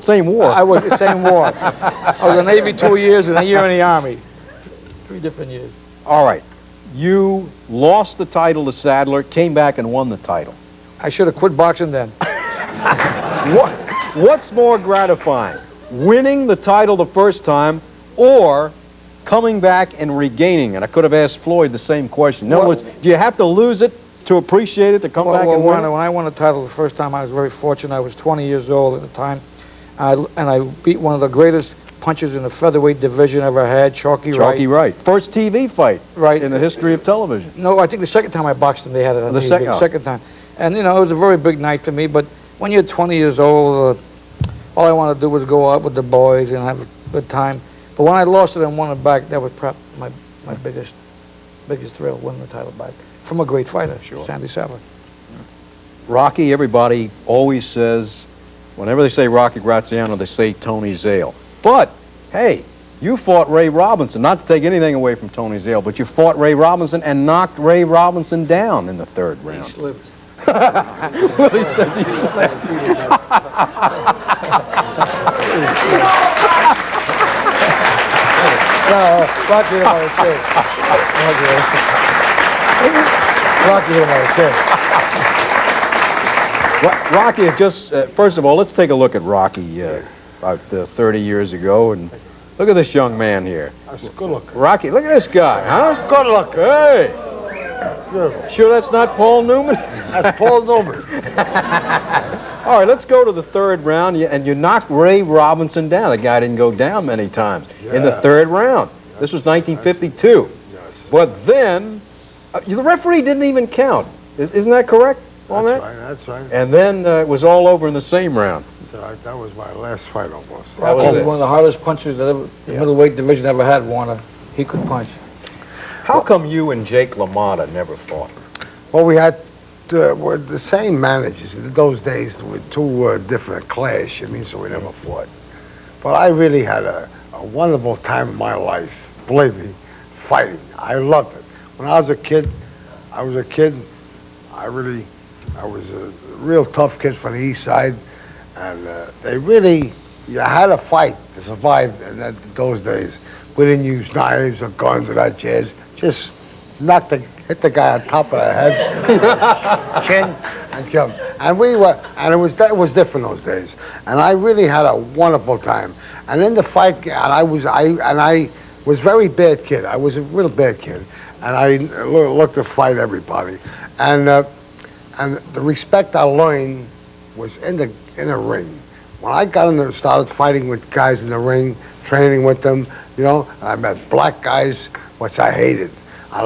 Same war. I was the same war. I was in the Navy 2 years and a year in the Army. 3 different years. All right. You lost the title to Sadler, came back and won the title. I should have quit boxing then. What's more gratifying, winning the title the first time or coming back and regaining it? I could have asked Floyd the same question. In other words, do you have to lose it to appreciate it, to come back and win it? When I won the title the first time, I was very fortunate. I was 20 years old at the time, and I beat one of the greatest punchers in the featherweight division ever had, Chalky Wright. Chalky Wright. First TV fight in the history of television. No, I think the second time I boxed him, they had it on TV. The second time. And, you know, it was a very big night for me, but when you're 20 years old, all I wanted to do was go out with the boys and have a good time. But when I lost it and won it back, that was probably my biggest thrill, winning the title back from a great fighter, Sandy Sadler. Rocky, everybody always says, whenever they say Rocky Graziano, they say Tony Zale. But, hey, you fought Ray Robinson, not to take anything away from Tony Zale, but you fought Ray Robinson and knocked Ray Robinson down in the third round. He slipped. Willie says he slipped. No, Rocky hit him on the chin. Rocky hit him on the chin. Rocky had just, first of all, let's take a look at Rocky about 30 years ago, and look at this young man here. That's good look. Rocky, look at this guy, huh? Good look. Hey! Beautiful. Sure that's not Paul Newman? That's Paul Newman. All right, let's go to the third round, and you knocked Ray Robinson down. The guy didn't go down many times in the third round. This was 1952. Yes. But then, the referee didn't even count. Isn't that correct? That's right. And then it was all over in the same round. That was my last fight almost. Rocky was one of the hardest punchers that the middleweight division ever had, Warner. He could punch. How come you and Jake LaMotta never fought? Well, we had were the same managers. In those days, there were two different clash, so we never fought. But I really had a wonderful time in my life, believe me, fighting. I loved it. When I was a kid, I was a real tough kid from the east side, and you had to fight to survive in those days. We didn't use knives or guns or that jazz. Just hit the guy on top of the head, chin, and kill him. And it was different those days. And I really had a wonderful time. And in the fight, I was very bad kid. I was a real bad kid, and I looked to fight everybody. And the respect I learned was in the ring. When I got in there, started fighting with guys in the ring, training with them, I met black guys, which I hated. No,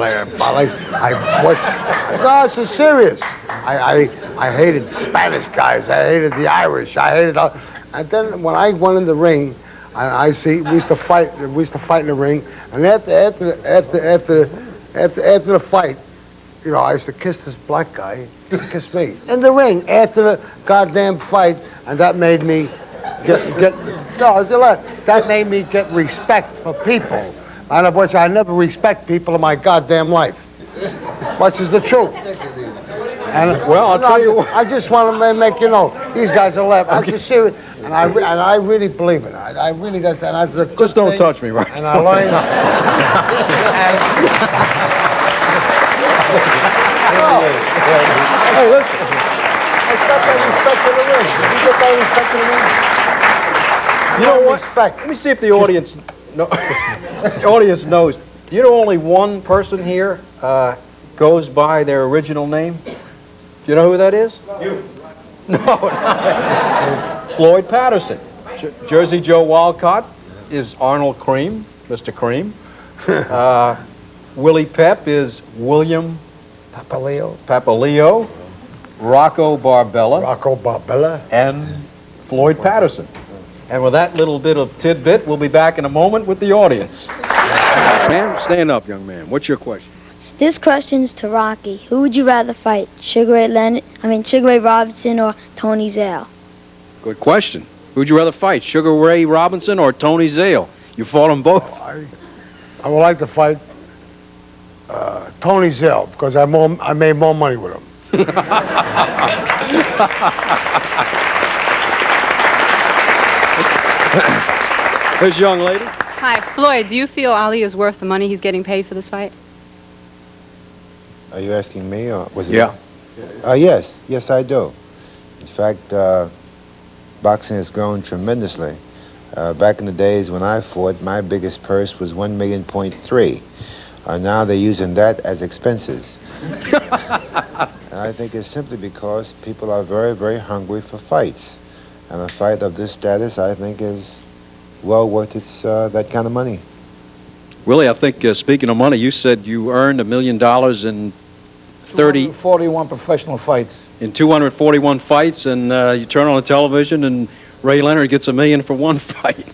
this is serious. I hated Spanish guys. I hated the Irish. And then when I went in the ring, and we used to fight in the ring. And after the fight, I used to kiss this black guy. He kissed me in the ring after the goddamn fight, and that made me that made me get respect for people. And of which I never respect people in my goddamn life, which is the truth. And I'll tell you what. I just want to make you know, these guys are laughing. I'm just serious, and I really believe it. I really that's a good Just don't thing. touch me, right? And I learned. Hey, listen. I got that respect for the ring. Did you get that respect for the ring? You know what? Respect. Let me see if the audience knows. You know, only one person here goes by their original name. Do you know who that is? You. No. Floyd Patterson. Jersey Joe Walcott is Arnold Cream, Mr. Cream. Willie Pep is William Papaleo. Rocco Barbella. And Floyd Patterson. And with that little bit of tidbit, we'll be back in a moment with the audience. Man, stand up, young man. What's your question? This question's to Rocky. Who would you rather fight, Sugar Ray Robinson or Tony Zale? Good question. Who'd you rather fight, Sugar Ray Robinson or Tony Zale? You fought them both. I would like to fight Tony Zale because I made more money with him. This young lady. Hi, Floyd, do you feel Ali is worth the money he's getting paid for this fight? Are you asking me, or was it? Yeah. Yes. Yes, I do. In fact, boxing has grown tremendously. Back in the days when I fought, my biggest purse was $1.3 million. Now they're using that as expenses. And I think it's simply because people are very, very hungry for fights. And a fight of this status, I think, is well worth its that kind of money. Willie, I think, speaking of money, you said you earned $1 million in 41 professional fights. in 241 fights, and you turn on the television and Ray Leonard gets $1 million for one fight.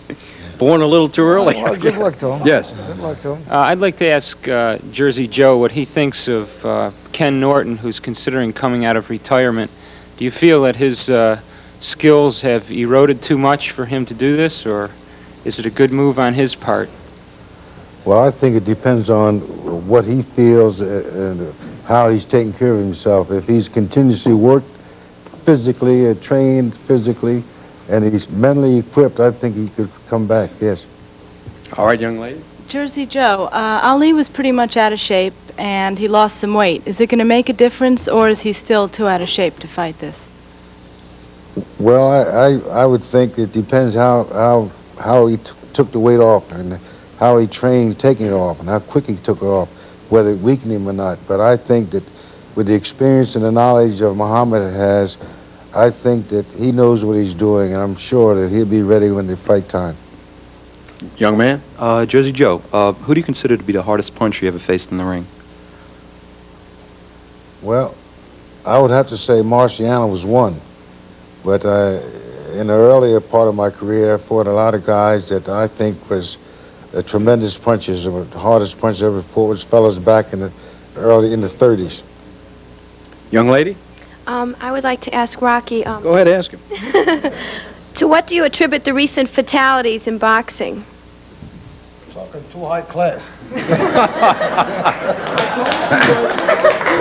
Born a little too early. Well, good luck to him. Yes. Good luck to him. I'd like to ask Jersey Joe what he thinks of Ken Norton, who's considering coming out of retirement. Do you feel that his skills have eroded too much for him to do this, or is it a good move on his part? Well, I think it depends on what he feels and how he's taking care of himself. If he's continuously worked physically, trained physically, and he's mentally equipped, I think he could come back, yes. All right, young lady. Jersey Joe, Ali was pretty much out of shape, and he lost some weight. Is it going to make a difference, or is he still too out of shape to fight this? Well, I would think it depends how he took the weight off and how he trained taking it off and how quick he took it off, whether it weakened him or not. But I think that with the experience and the knowledge of Muhammad has, I think that he knows what he's doing, and I'm sure that he'll be ready when the fight time. Young man? Jersey Joe, who do you consider to be the hardest puncher you ever faced in the ring? Well, I would have to say Marciano was one. But in the earlier part of my career, I fought a lot of guys that I think was tremendous punchers. The hardest puncher I ever fought was fellas back in the 30s. Young lady? I would like to ask Rocky. Go ahead, ask him. To what do you attribute the recent fatalities in boxing? Talking too high class.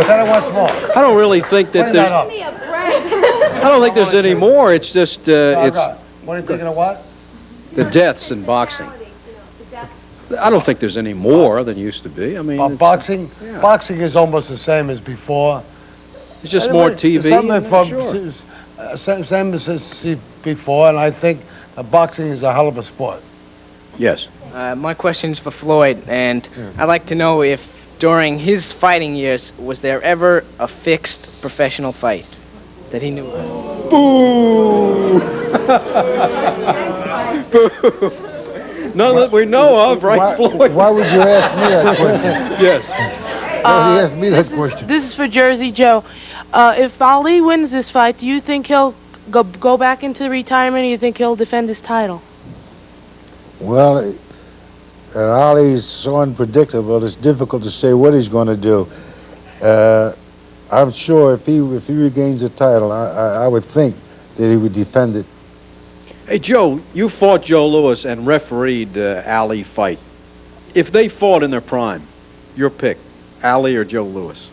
Tell her once more. I don't really think that Bring that up. I don't think there's any more. It's just it's What are you thinking of what? the deaths in boxing. I don't think there's any more than used to be. I mean, Boxing? yeah. Boxing is almost the same as before. it's just more TV. Same as before, and I think boxing is a hell of a sport. Yes. My question is for Floyd, and I'd like to know if during his fighting years, was there ever a fixed professional fight that he knew of? Boo! Boo! None that we know of, right, Floyd? Why would you ask me that question? Yes. Why would you ask me that question? This is for Jersey Joe. If Ali wins this fight, do you think he'll go back into retirement, or do you think he'll defend his title? Well, Ali's so unpredictable, it's difficult to say what he's going to do. I'm sure if he regains the title, I would think that he would defend it. Hey, Joe, you fought Joe Louis and refereed Ali fight. If they fought in their prime, your pick, Ali or Joe Louis?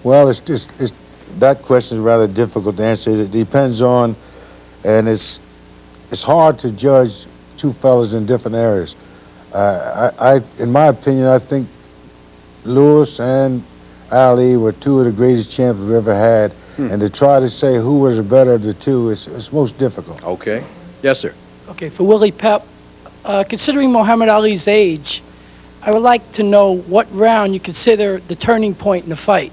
Well, that question is rather difficult to answer. It depends on, and it's hard to judge two fellas in different areas. In my opinion, I think Louis and Ali were two of the greatest champions we've ever had. And to try to say who was the better of the two is most difficult. Okay. Yes, sir. Okay, for Willie Pep, considering Muhammad Ali's age, I would like to know what round you consider the turning point in the fight.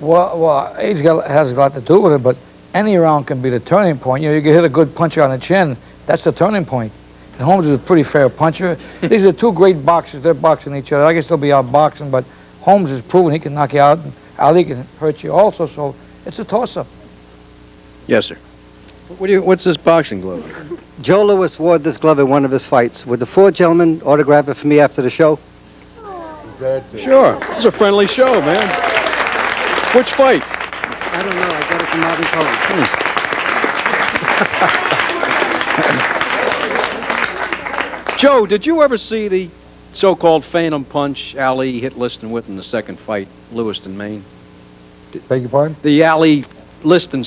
Well, age has a lot to do with it, but any round can be the turning point. You know, you can hit a good puncher on the chin, that's the turning point. And Holmes is a pretty fair puncher. These are two great boxers. They're boxing each other. I guess they'll be out boxing, but Holmes has proven he can knock you out, and Ali can hurt you also, so it's a toss-up. Yes, sir. What's this boxing glove? Joe Louis wore this glove in one of his fights. Would the four gentlemen autograph it for me after the show? Sure. It's a friendly show, man. Which fight? I don't know. I got it from Marvin Cohen. Joe, did you ever see the so-called phantom punch Ali hit Liston with in the second fight, Lewiston, Maine? Beg your pardon? The Ali Liston